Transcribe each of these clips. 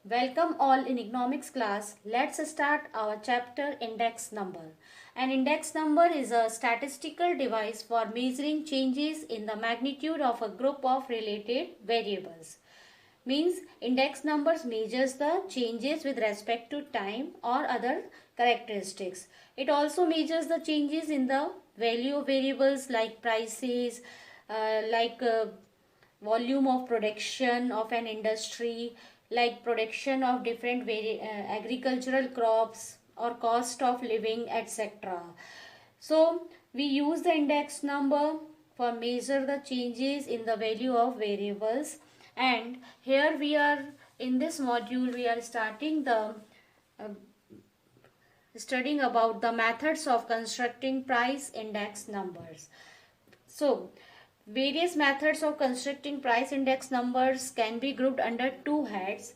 Welcome all in economics class. Let's start our chapter index number. An index number is a statistical device for measuring changes in the magnitude of a group of related variables. Means index numbers measures the changes with respect to time or other characteristics. It also measures the changes in the value of variables like prices, like volume of production of an industry, like production of different agricultural crops or cost of living, etc. So we use the index number for measure the changes in the value of variables. And here we are, in this module we are starting the uh, studying about the methods of constructing price index numbers. So, various methods of constructing price index numbers can be grouped under two heads: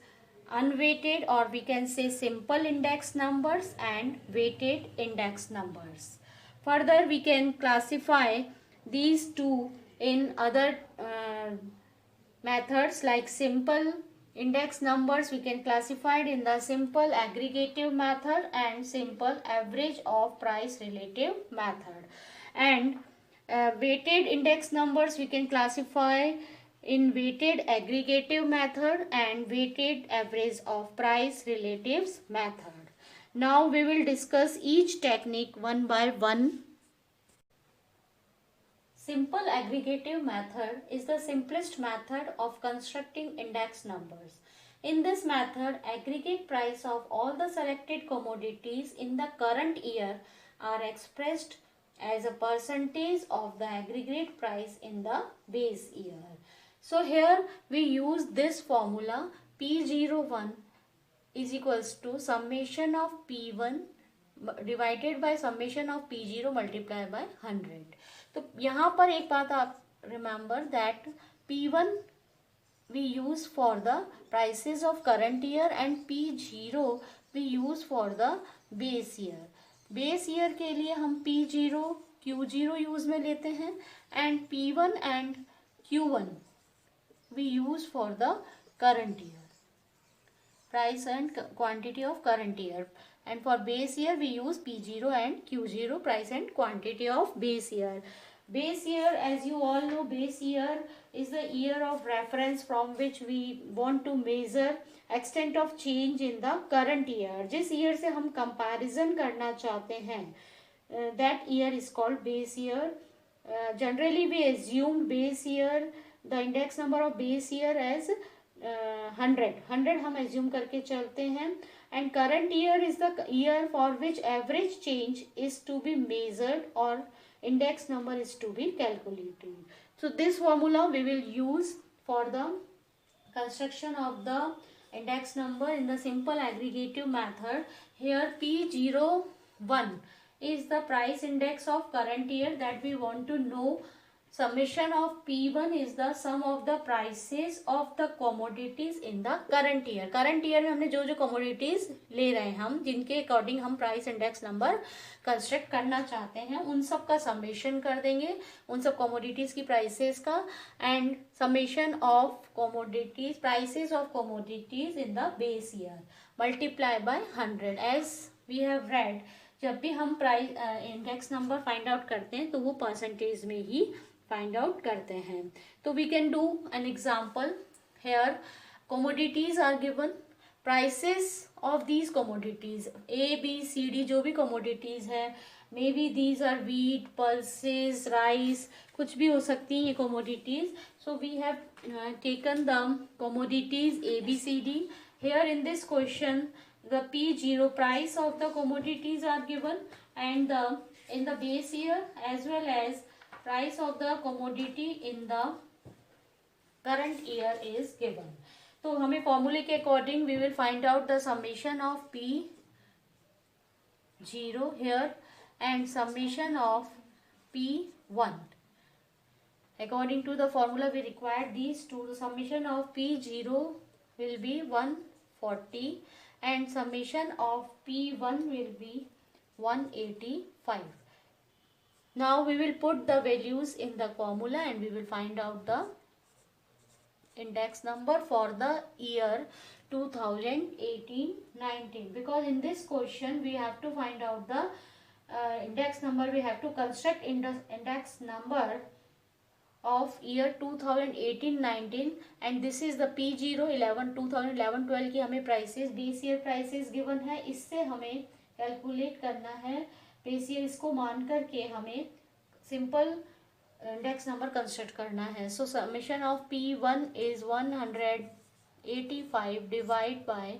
unweighted, or we can say simple index numbers, and weighted index numbers. Further, we can classify these two in other methods like simple index numbers. We can classify it in the simple aggregative method and simple average of price relative method. And weighted index numbers we can classify in weighted aggregative method and weighted average of price relatives method. Now we will discuss each technique one by one. Simple aggregative method is the simplest method of constructing index numbers. In this method, aggregate price of all the selected commodities in the current year are expressed as a percentage of the aggregate price in the base year. So here we use this formula: P01 is equals to summation of P1 divided by summation of P0 multiply by 100. तो यहाँ पर एक बात आप remember that P1 we use for the prices of current year and P0 we use for the base year. base year के लिए हम P0 Q0 use में लेते हैं and P1 and Q1 we use for the current year, price and quantity of current year. And for base year we use P0 and Q0, price and quantity of base year. Base year, as you all know, base year is the year of reference from which we want to measure extent of change in the current year. जिस year से हम comparison करना चाहते हैं, that year is called base year. Generally we assume base year, the index number of base year as 100 हम assume करके चलते हैं. And current year is the year for which average change is to be measured और index number is to be calculated. So this formula we will use for the construction of the index number in the simple aggregative method. Here P01 is the price index of current year that we want to know. Summation of P1 is the sum of the prices of the commodities in the current year. current year में हमने जो जो commodities ले रहे हैं हम, जिनके according हम प्राइस इंडेक्स नंबर कंस्ट्रक्ट करना चाहते हैं, उन सब का समेशन कर देंगे, उन सब commodities की prices का, and summation of commodities, prices of commodities in the base year multiply by 100. as we have read, जब भी हम price index number find out करते हैं तो वो परसेंटेज में ही फाइंड आउट करते हैं. तो we can do an example. Here commodities are given, prices of these commodities ABCD जो भी commodities है, may be these are wheat, pulses, rice, कुछ भी हो सकती हैं ये commodities. So we have taken the commodities ABCD. Here in this question the P0 price of the commodities are given, and in the base year as well as price of the commodity in the current year is given. तो हमें फॉर्मूले के according we will find out the summation of P0 here and summation of P1. According to the formula we require these two. The summation of P0 will be 140 and summation of P1 will be 185. Now we will put the values in the formula and we will find out the index number for the year 2018-19, because in this question we have to find out the index number. We have to construct index number of year 2018-19 and this is the P0 11 2011-12 की हमें prices base year prices given है, इससे हमें calculate करना है base year, इसको मान करके हमें सिंपल इंडेक्स नंबर कंस्ट्रक्ट करना है. सो summation of P1 is 185 divide by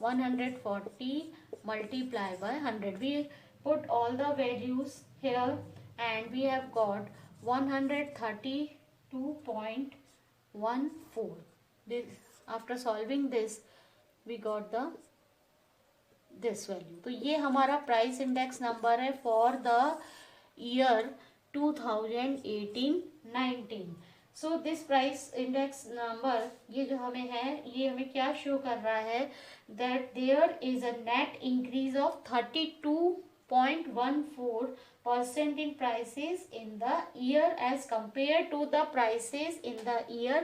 140 multiply by 100. We put all the values here and we have got 132.14. This after solving this we got this value. तो ये हमारा price index number है for the year 2018-19. So this price index number ये जो हमें है, ये हमें क्या शो कर रहा है, that there is a net increase of 32.14% in prices in the year as compared to the prices in the year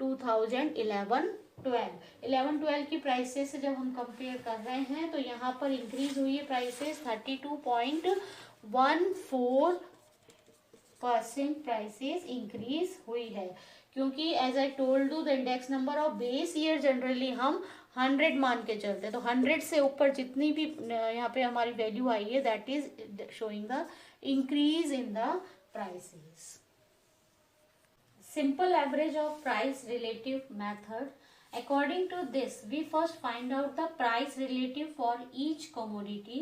2011-12. 11-12 की प्राइसेस से जब हम कंपेयर कर रहे हैं तो यहाँ पर इंक्रीज हुई है प्राइसेस 32.14% प्राइसेस इंक्रीज हुई है, क्योंकि as I told you the index number of base year generally हम 100 मान के चलते हैं, तो 100 से ऊपर जितनी भी यहाँ पे हमारी वैल्यू आई है that is showing the increase in the prices. Simple average of price relative method. According to this, we first find out the price relative for each commodity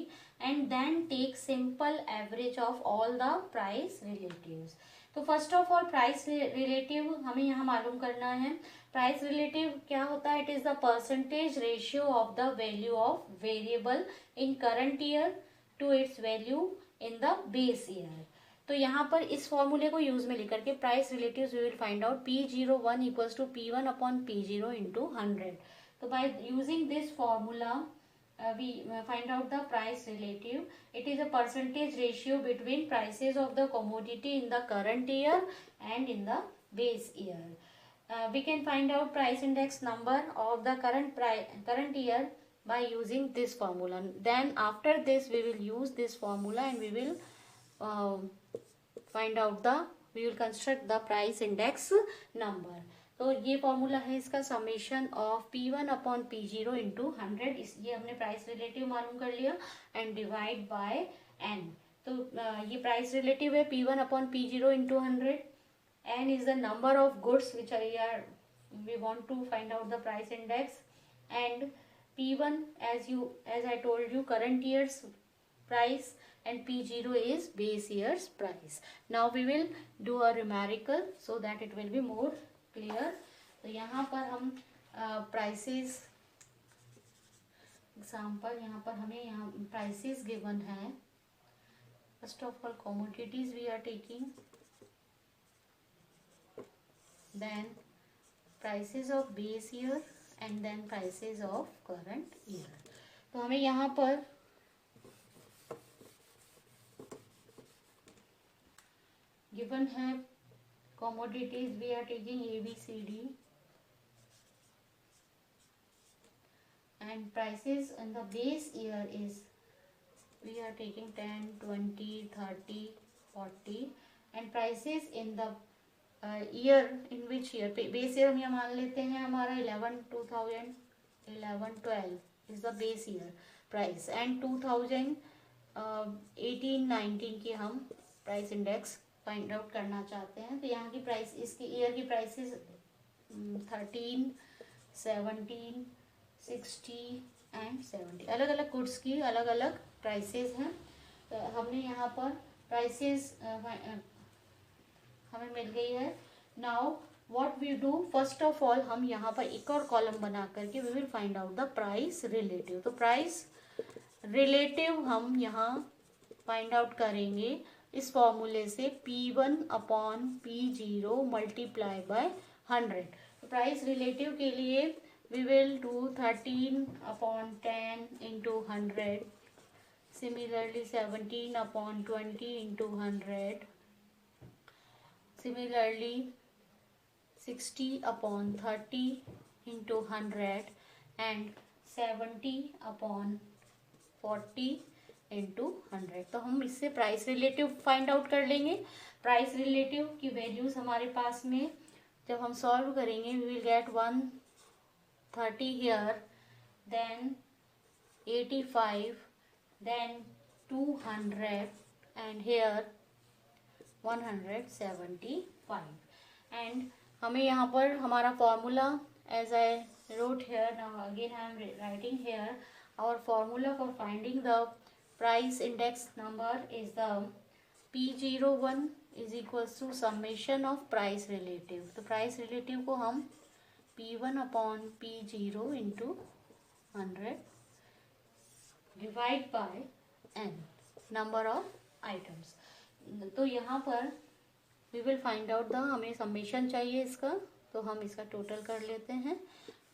and then take simple average of all the price relatives. तो first of all price relative हमें यहाँ मालूम करना है. Price relative क्या होता है? It is the percentage ratio of the value of variable in current year to its value in the base year. तो यहाँ पर इस फॉर्मूले को यूज में लेकर के price relatives we will find out P01 equals to P1 upon P0 into 100. तो by using this formula we find out the price relative. It is a percentage ratio between prices of the commodity in the current year and in the base year. We can find out price index number of the current year by using this formula. Then after this we will use this formula and we will we will construct the price index number. तो ये formula है इसका, summation of P1 upon P0 into 100. ये हमने price relative मालूम कर लिया and divide by n. तो ये प्राइस रिलेटिव है P1 upon P0 into 100. n is the number of goods which we want to find out the price index, and P1 as I told you current year's price and P0 is base year's price. Now we will do a numerical so that it will be more clear. तो यहाँ पर हम prices example, यहाँ पर हमें यहाँ prices given है. First of all commodities we are taking, then prices of base year and then prices of current year. तो हमें यहाँ पर गिवन है commodities we are taking A, B, C, D, and prices in the base year is we are taking 10, 20, 30, 40, and prices in the year in which year base year हम यहाँ मान लेते हैं हमारा 2011-12 is the base year price and 2018-19 की हम price index find out करना चाहते हैं. तो यहाँ की प्राइस, इसकी ईयर की प्राइसेस 13, 17, 60 एंड 70, अलग अलग गुड्स की अलग अलग प्राइसेस हैं. तो हमने यहाँ पर प्राइसेस हमें मिल गई है. Now what we do, first of all हम यहाँ पर एक और कॉलम बना करके we will find out the price relative. तो प्राइस रिलेटिव हम यहाँ फाइंड आउट करेंगे इस फॉर्मूले से P1 upon P0 multiply by 100. Price relative के लिए we will do 13 upon 10 into 100, similarly 17 upon 20 into 100, similarly 60 upon 30 into 100, and 70/40 into 100। तो हम इससे प्राइस रिलेटिव फाइंड आउट कर लेंगे। प्राइस रिलेटिव की वैल्यूज हमारे पास में जब हम सॉल्व करेंगे, we will get 130 here, then 85, then 200 and here 175। And हमें यहाँ पर हमारा formula as I wrote here, now again I am writing here, our formula for finding the price index number is the P01 is equals to summation of price relative। तो price relative को हम P1/P0 into 100 divide by n number of items. तो यहाँ पर we will find out the, हमें summation चाहिए इसका, तो हम इसका टोटल कर लेते हैं।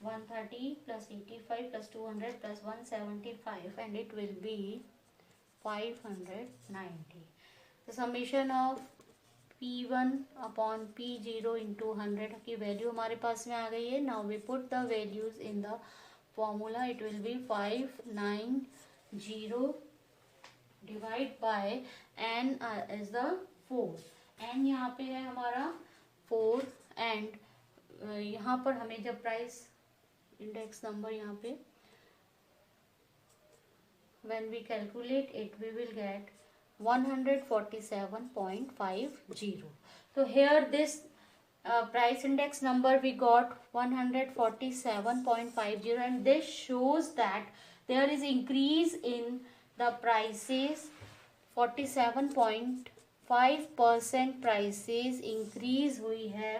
130 plus 85 plus 200 plus 175 and it will be 590। The summation of P1/P0 into 100 की वैल्यू हमारे पास में आ गई है। Now we put the values in the formula, it will be 590 divide by n is the 4। n यहाँ पे है हमारा 4 एंड यहाँ पर हमें जब प्राइस इंडेक्स नंबर यहाँ पे when we calculate it we will get 147.50। so here this price index number we got 147.50 and this shows that there is increase in the prices। 47.5% prices increase हुई है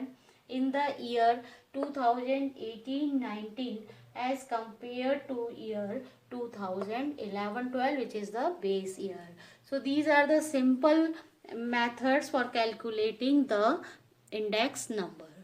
in the year 2018-19 as compared to year 2011-12 which is the base year। so these are the simple methods for calculating the index number।